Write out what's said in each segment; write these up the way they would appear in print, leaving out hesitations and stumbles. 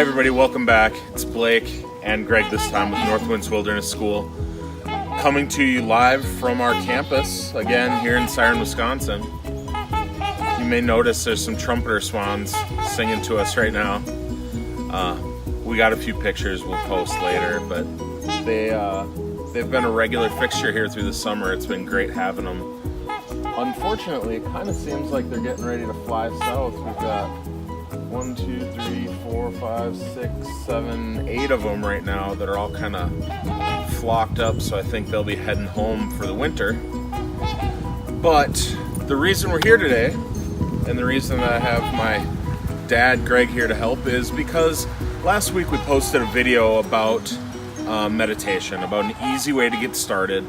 everybody, welcome back. It's Blake and Greg this time with Northwinds Wilderness School, coming to you live from our campus, again here in Siren, Wisconsin. You may notice there's some trumpeter swans singing to us right now. We got a few pictures we'll post later, but they've been a regular fixture here through the summer. It's been great having them. Unfortunately, it kind of seems like they're getting ready to fly south. We've got 1, 2, 3, 4, 5, 6, 7, 8 of them right now that are all kind of flocked up, so I think they'll be heading home for the winter. But the reason we're here today, and the reason that I have my dad Greg here to help, is because last week we posted a video about meditation, about an easy way to get started,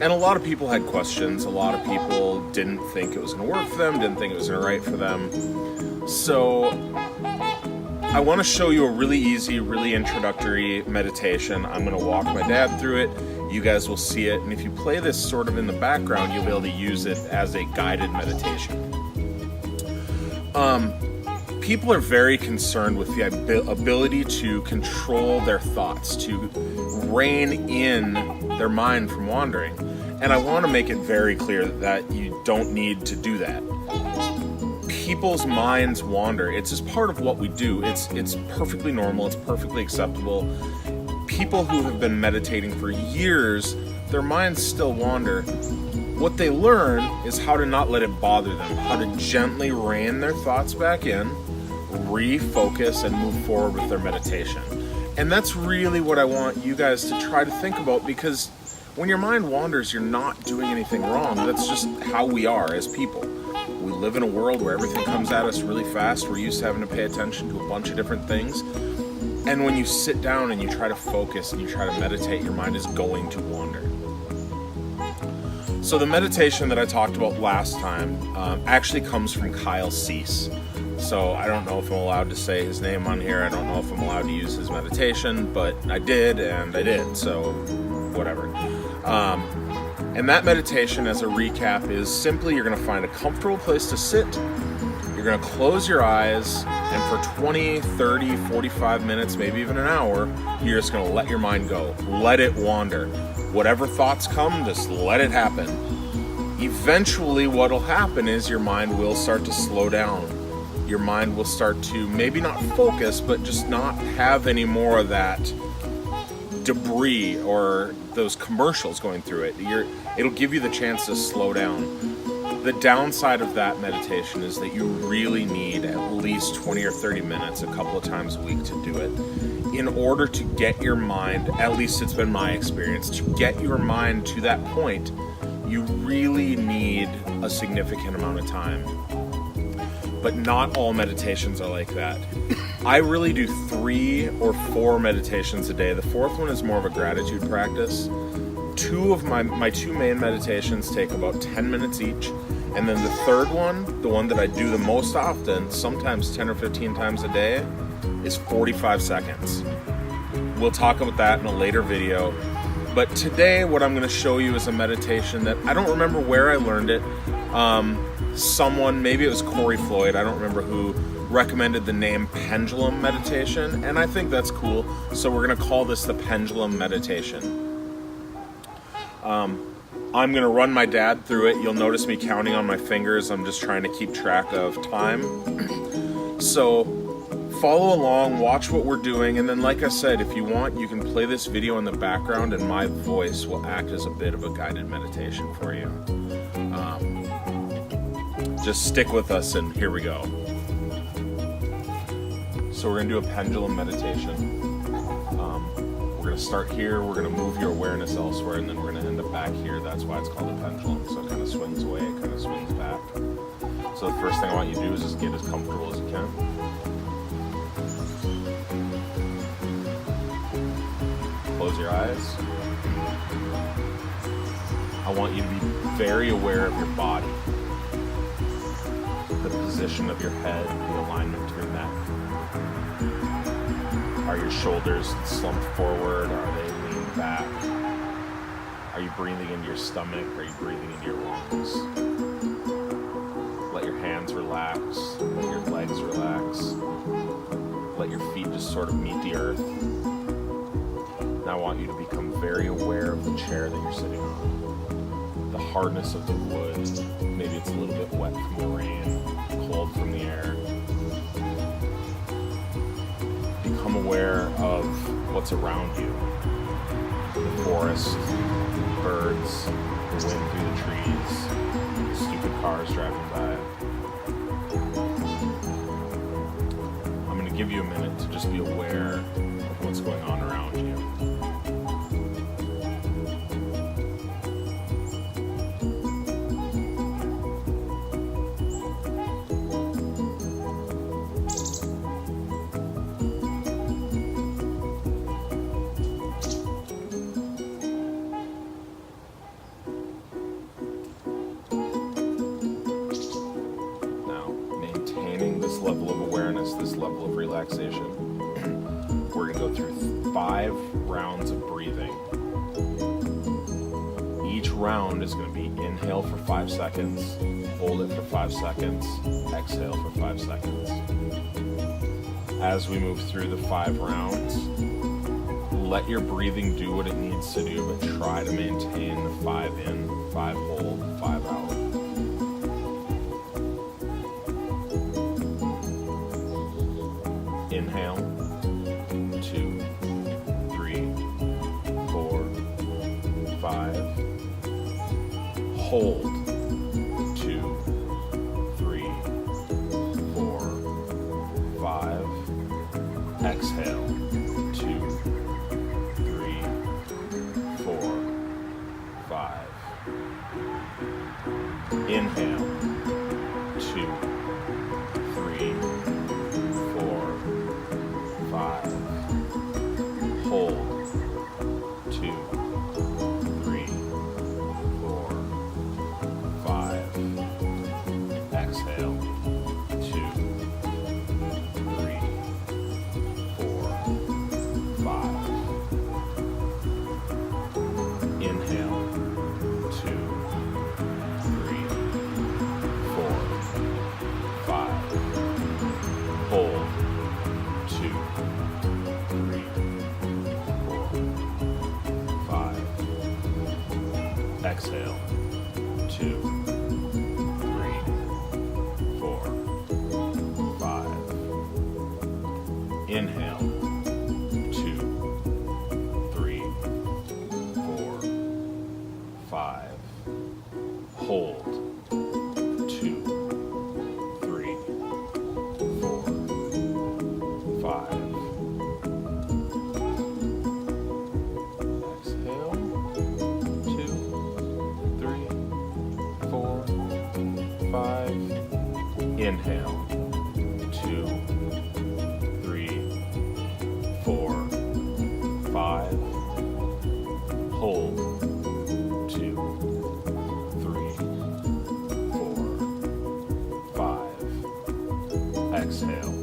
and a lot of people had questions. A lot of people didn't think it was going to work for them, didn't think it was going to right for them. So I want to show you a really easy, really introductory meditation. I'm going to walk my dad through it. You guys will see it. And if you play this sort of in the background, you'll be able to use it as a guided meditation. People are very concerned with the ability to control their thoughts, to rein in their mind from wandering. And I want to make it very clear that you don't need to do that. People's minds wander. It's just part of what we do. It's perfectly normal. It's perfectly acceptable. People who have been meditating for years, their minds still wander. What they learn is how to not let it bother them, how to gently rein their thoughts back in, refocus, and move forward with their meditation. And that's really what I want you guys to try to think about, because when your mind wanders, you're not doing anything wrong. That's just how we are as people. We live in a world where everything comes at us really fast. We're used to having to pay attention to a bunch of different things. And when you sit down and you try to focus and you try to meditate, your mind is going to wander. So the meditation that I talked about last time actually comes from Kyle Cease. So I don't know if I'm allowed to say his name on here. I don't know if I'm allowed to use his meditation, but I did, and I did, so whatever. And that meditation, as a recap, is simply you're going to find a comfortable place to sit. You're going to close your eyes, and for 20, 30, 45 minutes, maybe even an hour, you're just going to let your mind go. Let it wander. Whatever thoughts come, just let it happen. Eventually, what will happen is your mind will start to slow down. Your mind will start to maybe not focus, but just not have any more of that debris or those commercials going through it. It'll give you the chance to slow down. The downside of that meditation is that you really need at least 20 or 30 minutes a couple of times a week to do it in order to get your mind, at least it's been my experience, to get your mind to that point, you really need a significant amount of time. But not all meditations are like that. I really do 3 or 4 meditations a day. The 4th one is more of a gratitude practice. 2 of my 2 main meditations take about 10 minutes each. And then the 3rd one, the one that I do the most often, sometimes 10 or 15 times a day, is 45 seconds. We'll talk about that in a later video. But today, what I'm going to show you is a meditation that I don't remember where I learned it. Someone, maybe it was Corey Floyd, I don't remember who, recommended the name Pendulum Meditation, and I think that's cool, so we're going to call this the Pendulum Meditation. I'm going to run my dad through it. You'll notice me counting on my fingers. I'm just trying to keep track of time. So follow along, watch what we're doing, and then like I said, if you want, you can play this video in the background, and my voice will act as a bit of a guided meditation for you. Just stick with us, and here we go. So we're going to do a pendulum meditation. We're going to start here, we're going to move your awareness elsewhere, and then we're going to end up back here. That's why it's called a pendulum. So it kind of swings away, it kind of swings back. So the first thing I want you to do is just get as comfortable as you can. Close your eyes. I want you to be very aware of your body. The position of your head, the alignment of your neck. Are your shoulders slumped forward? Are they leaned back? Are you breathing into your stomach? Are you breathing into your lungs? Let your hands relax. Let your legs relax. Let your feet just sort of meet the earth. Now I want you to become very aware of the chair that you're sitting on. The hardness of the wood. Maybe it's a little bit wet from the rain, cold from the air. Become aware of what's around you. The forest, birds, the wind through the trees, stupid cars driving by. I'm going to give you a minute to just be aware of what's going on around you. This level of awareness, this level of relaxation, we're going to go through 5 rounds of breathing. Each round is going to be inhale for 5 seconds, hold it for 5 seconds, exhale for 5 seconds. As we move through the 5 rounds, let your breathing do what it needs to do, but try to maintain the 5 in, 5 hold, 5 out. Inhale, 2, 3, 4, 5. Hold, 2, 3, 4, 5. Exhale, 2, 3, 4, 5. Inhale, 2, 3, 4, 5. Hold, 2, 3, 4, 5. Exhale, 2, 3, 4, 5. Inhale, 2, 3, 4, 5. Hold, 2, 3, 4, 5. Exhale, 2, 3, 4, 5. Inhale, 2, 3, 4, 5. Hold, 2, 3, 4, 5. Exhale, 2, 3, 4, 5. Inhale, 2, 3, 4, 5. Hold, 2, 3, 4, 5. Exhale,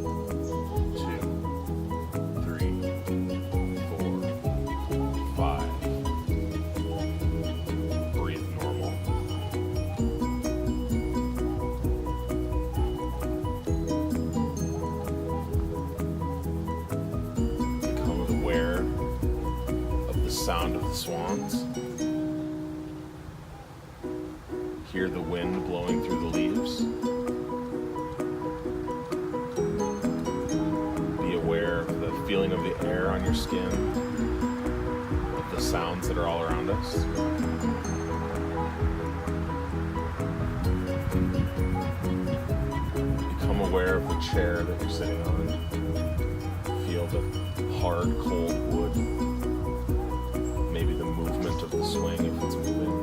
2, 3, 4, 5. Breathe normal. Become aware of the sound of the swans. Hear the wind blowing through the leaves. Be aware of the feeling of the air on your skin, of the sounds that are all around us. Become aware of the chair that you're sitting on. Feel the hard, cold wood. Maybe the movement of the swing if it's moving.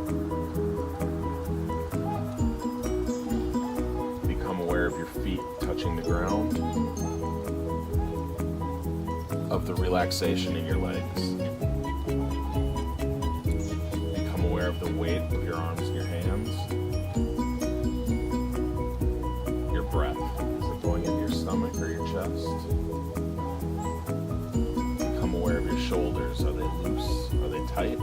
Become aware of your feet touching the ground, of the relaxation in your legs. Become aware of the weight of your arms and your hands. Your breath. Is it going into your stomach or your chest? Become aware of your shoulders. Are they loose? Are they tight?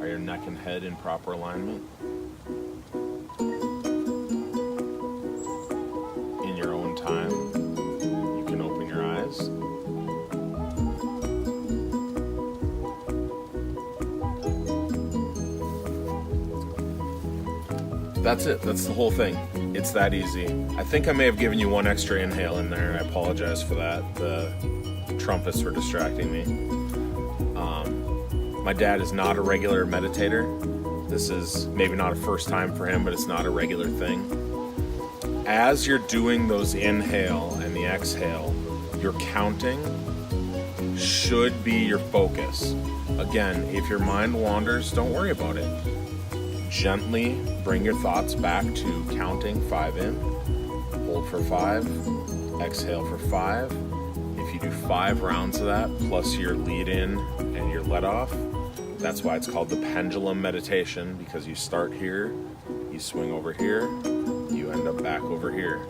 Are your neck and head in proper alignment? In your own time, you can open That's it. That's the whole thing. It's that easy. I think I may have given you one extra inhale in there, and I apologize for that. The trumpets were distracting me. My dad is not a regular meditator. This is maybe not a first time for him, but it's not a regular thing. As you're doing those inhale and the exhale, your counting should be your focus. Again, if your mind wanders, don't worry about it. Gently bring your thoughts back to counting 5 in, hold for 5, exhale for 5. If you do 5 rounds of that, plus your lead in and your let off, that's why it's called the Pendulum Meditation, because you start here, you swing over here, you end up back over here.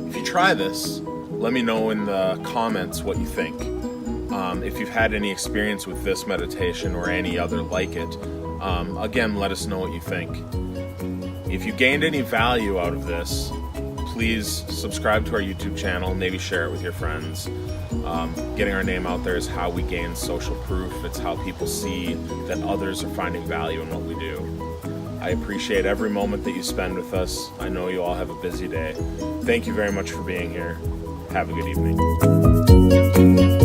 If you try this, let me know in the comments what you think. If you've had any experience with this meditation or any other like it, again, let us know what you think. If you gained any value out of this, please subscribe to our YouTube channel, maybe share it with your friends. Getting our name out there is how we gain social proof. It's how people see that others are finding value in what we do. I appreciate every moment that you spend with us. I know you all have a busy day. Thank you very much for being here. Have a good evening.